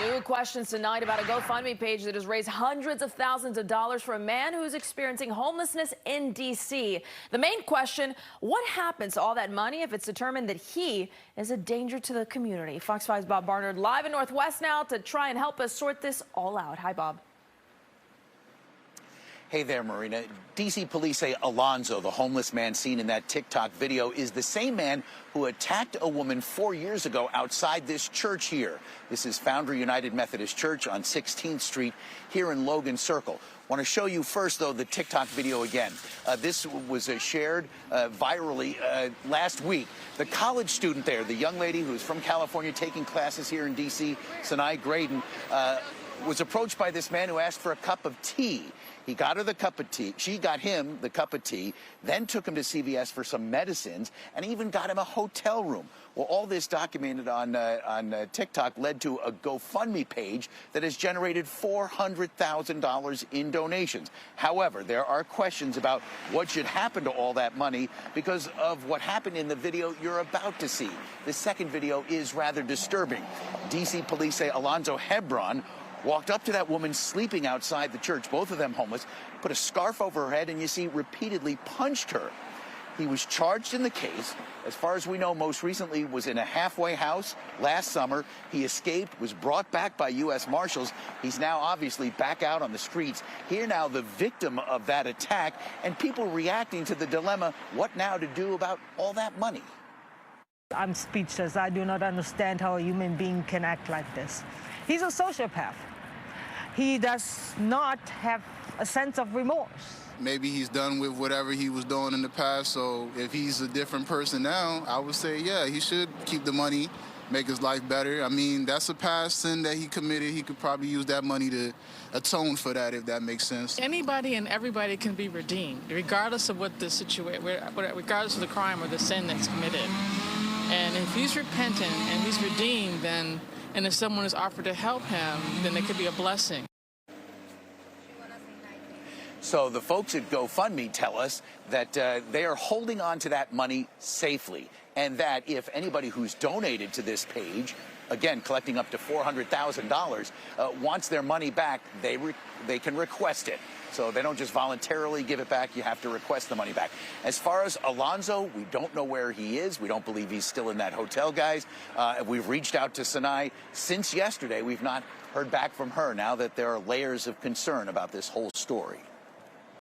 New questions tonight about a GoFundMe page that has raised hundreds of thousands of dollars for a man who's experiencing homelessness in D.C. The main question, what happens to all that money if it's determined that he is a danger to the community? Fox 5's Bob Barnard live in Northwest now to try and help us sort this all out. Hi, Bob. Hey there, Marina. D.C. police say Alonzo, the homeless man seen in that TikTok video, is the same man who attacked a woman 4 years ago outside this church here. This is Foundry United Methodist Church on 16th Street here in Logan Circle. Want to show you first, though, the TikTok video again. This was shared virally last week. The college student there, the young lady who's from California taking classes here in D.C., Sinai Graydon, was approached by this man who asked for a cup of tea. He got her the cup of tea. She got him the cup of tea, then took him to CVS for some medicines, and even got him a hotel room. Well, all this documented on TikTok led to a GoFundMe page that has generated $400,000 in donations. However, there are questions about what should happen to all that money because of what happened in the video you're about to see. The second video is rather disturbing. D.C. police say Alonzo Hebron walked up to that woman sleeping outside the church, both of them homeless, put a scarf over her head, and you see repeatedly punched her. He was charged in the case. As far as we know, most recently was in a halfway house last summer. He escaped, was brought back by U.S. Marshals. He's now obviously back out on the streets. Here now the victim of that attack and people reacting to the dilemma, what now to do about all that money. I'm speechless. I do not understand how a human being can act like this. He's a sociopath. He does not have a sense of remorse. Maybe he's done with whatever he was doing in the past, so if he's a different person now, I would say, yeah, he should keep the money, make his life better. I mean, that's a past sin that he committed. He could probably use that money to atone for that, if that makes sense. Anybody and everybody can be redeemed, regardless of what the situation, regardless of the crime or the sin that's committed. And if he's repentant and he's redeemed, then, and if someone is offered to help him, then it could be a blessing. So the folks at GoFundMe tell us that they are holding on to that money safely, and that if anybody who's donated to this page, again, collecting up to $400,000, wants their money back, they can request it. So they don't just voluntarily give it back. You have to request the money back. As far as Alonzo, we don't know where he is. We don't believe he's still in that hotel, guys. We've reached out to Sinai since yesterday. We've not heard back from her now that there are layers of concern about this whole story.